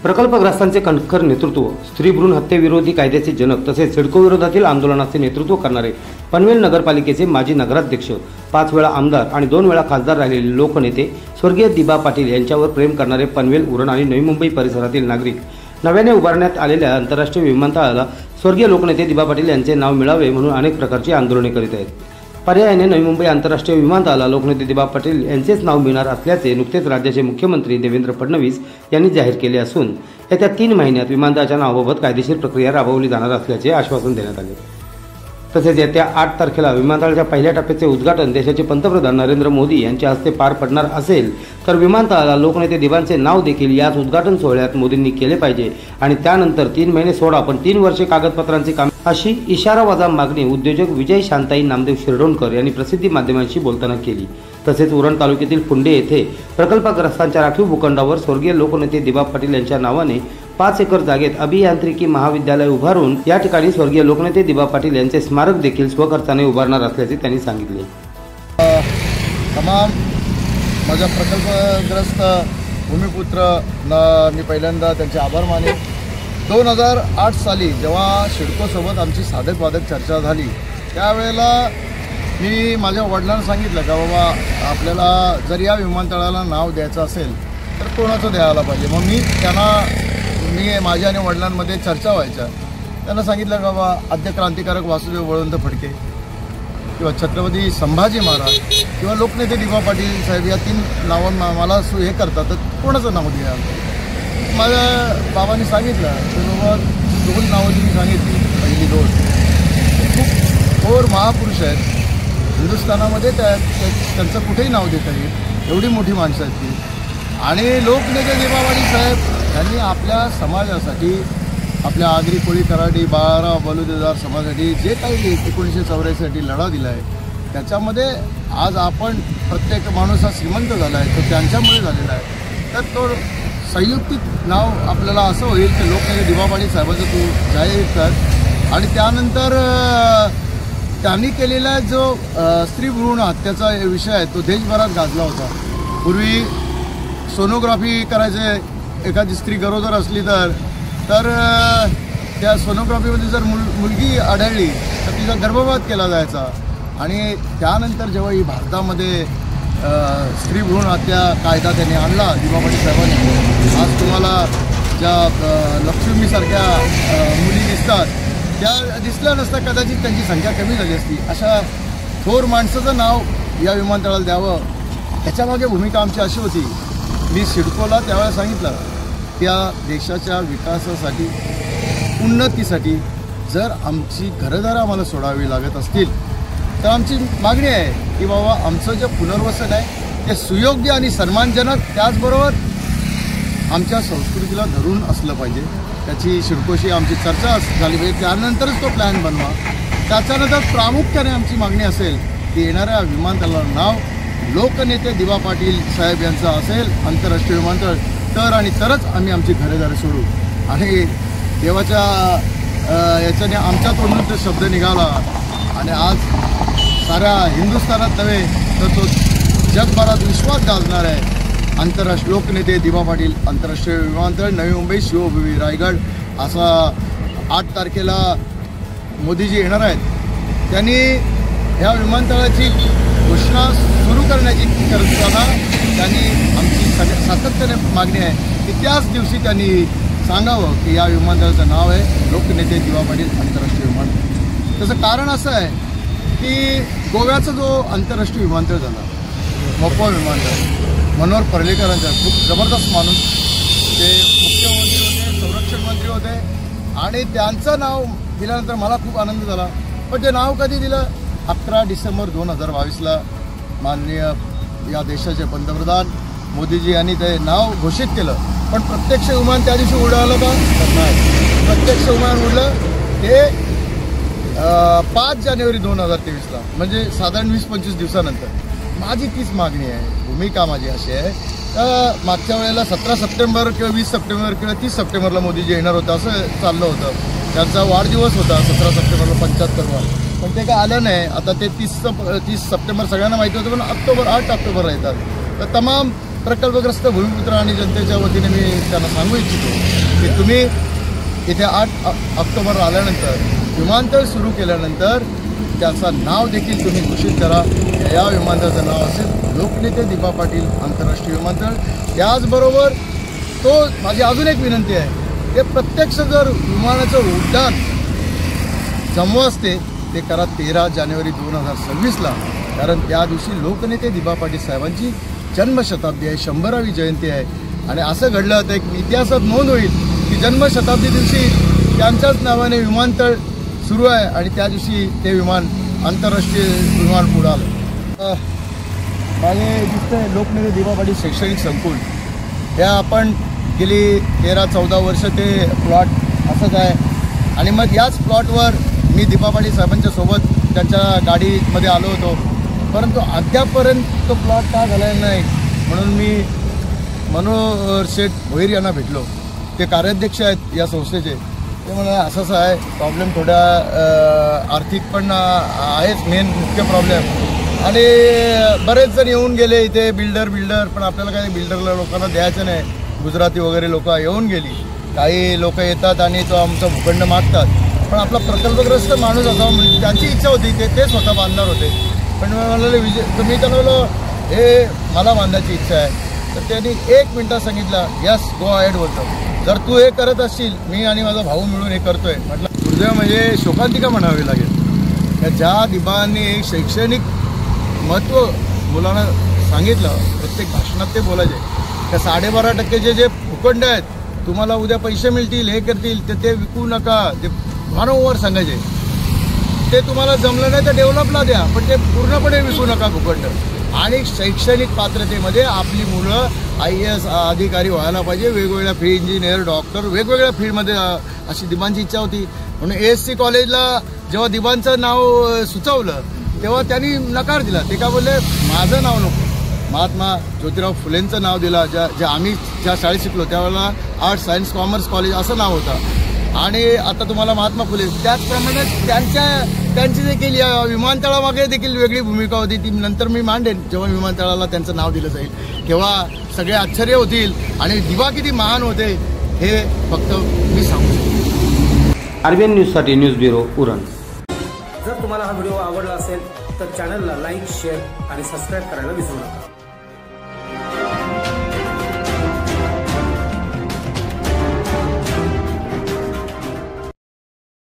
प्रकल्पग्रस्तांचे कणखर नेतृत्व, स्त्री भ्रूण हत्येविरोधी कायद्याचे जनक तसेच सिडको विरोधातील आंदोलनाचे नेतृत्व करणारे पनवेल नगरपालिकेचे माजी नगराध्यक्ष, 5 वेळा आमदार आणि 2 वेळा खासदार राहिलेले लोकनेते स्वर्गीय दिबा पाटील यांच्यावर प्रेम करणारे पनवेल, उरण आणि नवी मुंबई परिसरातील नागरिक नव्याने उभारण्यात आलेल्या आंतरराष्ट्रीय विमानतळाला स्वर्गीय लोकनेते दिबा पाटील यांचे नाव मिळावे म्हणून अनेक प्रकारची आंदोलने करीत आहेत। पर्यायाने नवी मुंबई आंतरराष्ट्रीय विमानतळाला लोकनेते दिबा पाटील यांचेच नाव मिळणार असल्याचे नुकतेच राज्याचे मुख्यमंत्री देवेंद्र फडणवीस यांनी जाहीर केले असून येत्या 3 महिन्यात विमानतळाच्या नावाबाबत कायदेशीर प्रक्रिया राबवली जाणार असल्याचे आश्वासन देण्यात आले। तसेच येत्या 8 तारखेला विमानतळाच्या पहिल्या टप्प्याचे उद्घाटन देशाचे पंतप्रधान नरेंद्र मोदी यांच्या हस्ते पार पडणार असेल तर विमानतळाला लोकनेते दिबांचे नाव देखील याच उद्घाटन सोहळ्यात मोदींनी केले पाहिजे आणि त्यानंतर 3 महिने सोडा पण 3 वर्षे कागदपत्रांचे काम अशी इशारावजा मागणी उद्योजक विजय शांताई नामदेव शिरडोणकर यांनी प्रसिद्धी माध्यमांशी बोलताना केली। तसेच उरण तालुक्यातील फुंडे येथे प्रकल्पग्रस्तांच्या राखीव भूखंडावर स्वर्गीय लोकनेते दिबा पाटील यांच्या नावाने 5 एकर जागेत अभियांत्रिकी महाविद्यालय उभारून या ठिकाणी स्वर्गीय लोकनेते दिबा पाटील यांचे स्मारक देखील स्वखर्चाने उभारणार असल्याचे त्यांनी सांगितले। तमाम माझ्या प्रकल्पग्रस्त भूमिपुत्र मी पहिल्यांदा त्यांचे आभार माने। 2008 साली जेव्हा सिडकोसोबत आमची साधक वादक चर्चा झाली त्यावेळेला मी माझ्या वडिलांना सांगितलं का बाबा आपल्याला जर या विमानतळाला नाव द्यायचं असेल तर कोणाचं द्यायला पाहिजे। मग मी माझ्या आणि वडिलांमध्ये चर्चा व्हायच्या, त्यांना सांगितलं का बाबा आद्य क्रांतिकारक वासुदेव बळवंत फडके किंवा छत्रपती संभाजी महाराज किंवा लोकनेते दिबा पाटील साहेब या 3 नावं मला हे करतात तर कोणाचं नाव द्या। माझ्या बाबांनी सांगितलं त्यासोबत 2 नावं तुम्ही सांगितली, पहिली 2 खूप थोर महापुरुष आहेत हिंदुस्थानामध्ये, त्यांचं कुठेही नाव देता येईल एवढी मोठी माणसं आहेत ती। आणि लोकनेते दिबा पाटील साहेब यांनी आपल्या समाजासाठी, आपल्या आगरी कोळी कराडी बाळाराव बलुतेदार समाजासाठी जे काही 1984 साठी लढा दिला आहे त्याच्यामध्ये आज आपण प्रत्येक माणूस हा श्रीमंत झाला आहे तो त्यांच्यामुळे झालेला आहे। तर तो संयुक्तिक नाव आपल्याला असं होईल की लोकनेते दिबा पाटील साहेबांचं तू जाहीर कर। आणि त्यानंतर त्यांनी केलेला जो स्त्री भ्रूण हत्याचा विषय आहे तो देशभरात गाजला होता। पूर्वी सोनोग्राफी करायचे, एखादी स्त्री गरोदर असली तर त्या सोनोग्राफीमध्ये जर मुलगी आढळली तर तिचा गर्भपात केला जायचा। आणि त्यानंतर जेव्हा ही भारतामध्ये स्त्री भ्रूण हत्या कायदा त्यांनी आणला दिबा पाटील साहेबांनी, आज तुम्हाला ज्या लक्ष्मीसारख्या मुली दिसतात त्या दिसल्या नसता कदाचित त्यांची संख्या कमी झाली असती। अशा थोर माणसाचं नाव या विमानतळाला द्यावं त्याच्यामागे भूमिका आमची अशी होती। मी सिडकोला त्यावेळेला सांगितलं त्या देशाच्या विकासासाठी, उन्नतीसाठी जर आमची घरदारं आम्हाला सोडावी लागत असतील तर आमची मागणी आहे की बाबा आमचं जे पुनर्वसन आहे ते सुयोग्य आणि सन्मानजनक, त्याचबरोबर आमच्या संस्कृतीला धरून असलं पाहिजे। त्याची सिडकोशी आमची चर्चा झाली पाहिजे, त्यानंतरच तो प्लॅन बनवा। त्याच्यानंतर प्रामुख्याने आमची मागणी असेल की येणाऱ्या विमानतळाला नाव लोकनेते दिबा पाटील साहेब यांचा असेल, आंतरराष्ट्रीय विमानतळ, तर आणि तरच आम्ही आमची घरेदारे सोडू। आणि देवाच्या याच्याने आमच्या तोंडून तो शब्द निघाला आणि आज साऱ्या हिंदुस्थानात नव्हे तर तो जगभरात विश्वास गाजणार आहे। आंतरराष्ट्रीय लोकनेते दिबा पाटील आंतरराष्ट्रीय विमानतळ नवी मुंबई शिवभूमी रायगड असा 8 तारखेला मोदीजी येणार आहेत। त्यांनी ह्या विमानतळाची घोषणा सुरू करण्याची करताना त्यांनी आमची सातत्याने मागणी आहे की त्याच दिवशी त्यांनी सांगावं की या विमानतळाचं नाव आहे लोकनेते दिबा पाटील आंतरराष्ट्रीय विमानतळ। त्याचं कारण असं आहे की गोव्याचा जो आंतरराष्ट्रीय विमानतळ झाला, मोपा विमानतळ, मनोहर पर्रिकरांचा खूप जबरदस्त माणूस, ते मुख्यमंत्री होते, संरक्षण मंत्री होते आणि त्यांचं नाव दिल्यानंतर मला खूप आनंद झाला। पण ते नाव कधी दिलं? 11 डिसेंबर 2022ला माननीय या देशाचे पंतप्रधान मोदीजी यांनी ते नाव घोषित केलं। पण प्रत्यक्ष विमान त्या दिवशी उडालं का? नाही, प्रत्यक्ष विमान उडलं ते 5 जानेवारी 2023ला, म्हणजे साधारण 20-25 दिवसानंतर। माझी तीच मागणी आहे, भूमिका माझी अशी आहे तर मागच्या वेळेला 17 सप्टेंबर किंवा 20 सप्टेंबर किंवा 30 सप्टेंबरला मोदीजी येणार होतं असं चाललं होतं। त्यांचा वाढदिवस होता 17 सप्टेंबरला 75वा, पण ते काय आलं नाही। आता ते 30 सप्टेंबर सगळ्यांना माहिती होतं, पण 8 ऑक्टोबर येतात। तर प्रकल्पग्रस्त भूमिपुत्र आणि जनतेच्या वतीने मी त्यांना सांगू इच्छितो की तुम्ही इथे 8 ऑक्टोबर आल्यानंतर विमानतळ सुरू केल्यानंतर त्याचं नाव देखील तुम्ही घोषित करा. या विमानतळाचं नाव असेल लोकनेते दिबा पाटील आंतरराष्ट्रीय विमानतळ. त्याचबरोबर माझी अजून एक विनंती आहे की प्रत्यक्ष जर विमानाचं उड्डाण जमवा असते ते करा 13 जानेवारी 2026ला, कारण त्या दिवशी लोकनेते दिबा पाटील साहेबांची जन्मशताब्दी आहे, 100वी जयंती आहे. आणि असं घडलं होतं एक इतिहासात नोंद होईल की जन्मशताब्दी दिवशी त्यांच्याच नावाने विमानतळ सुरू आहे आणि त्या दिवशी ते विमान आंतरराष्ट्रीय विमान उडालं. माझे दिसतंय लोकनेते दिबा पाटील शैक्षणिक संकुल हे आपण गेली 13-14 वर्ष ते प्लॉट असंच आहे. आणि मग याच प्लॉटवर मी दिबा पाटील साहेबांच्या सोबत त्यांच्या गाडीमध्ये आलो होतो, परंतु अद्यापपर्यंत तो प्लॉट का झालेला नाही म्हणून मी मनोहर शेठ भोईर यांना भेटलो. ते कार्याध्यक्ष आहेत या संस्थेचे. ते म्हणाले असं आहे प्रॉब्लेम थोडा आर्थिक पण आहेच मेन मुख्य प्रॉब्लेम. आणि बरेच जण येऊन गेले इथे बिल्डर पण आपल्याला काही बिल्डरला लोकांना द्यायचं नाही. गुजराती वगैरे लोक येऊन गेली. काही लोक येतात आणि तो आमचा भूखंड मागतात, पण आपला प्रकल्पग्रस्त माणूस असावा म्हणजे त्यांची इच्छा होती ते स्वतः बांधणार होते. पण म्हणाले मी त्यांना बोललो हे मला बांधायची इच्छा आहे. तर त्यांनी 1 मिनिटात सांगितलं यस गो अहेड बोलतो. जर तू हे करत असशील मी आणि माझा भाऊ मिळून हे करतोय. म्हटलं दुर्दैव म्हणजे शोकांतिका म्हणावी लागेल. ज्या दिबांनी शैक्षणिक महत्त्व मुलांना सांगितलं, प्रत्येक भाषणात ते बोलायचे त्या 12.5% जे भूखंड आहेत तुम्हाला उद्या पैसे मिळतील हे करतील ते विकू नका. ते वारंवार सांगायचे ते तुम्हाला जमलं नाही तर डेव्हलपला द्या, पण ते पूर्णपणे विकू नका भूखंड. आणि शैक्षणिक पात्रतेमध्ये आपली मुलं IAS अधिकारी व्हायला पाहिजे. वेगवेगळ्या फील्ड इंजिनियर डॉक्टर वेगवेगळ्या फील्डमध्ये अशी दिबांची इच्छा होती. म्हणून ASC कॉलेजला जेव्हा दिबांचं नाव सुचवलं तेव्हा त्यांनी नकार दिला. ते का बोलले माझं नाव नको, महात्मा ज्योतिराव फुलेंचं नाव दिलं. आम्ही ज्या शाळेत शिकलो त्यावेळेला आर्ट्स सायन्स कॉमर्स कॉलेज असं नाव होतं. आणि आता तुम्हाला महात्मा फुले. त्याचप्रमाणे त्यांची देखील या विमानतळामागे देखील वेगळी भूमिका होती. ती नंतर मी मांडेन. जेव्हा विमानतळाला त्यांचं नाव दिलं जाईल तेव्हा सगळे आश्चर्य होतील आणि दिबा किती महान होते हे फक्त मी सांगू शकतो. RBN न्यूजसाठी न्यूज ब्युरो उरण. जर तुम्हाला हा व्हिडिओ आवडला असेल तर चॅनलला लाईक, शेअर आणि सबस्क्राईब करायला विसरू नका.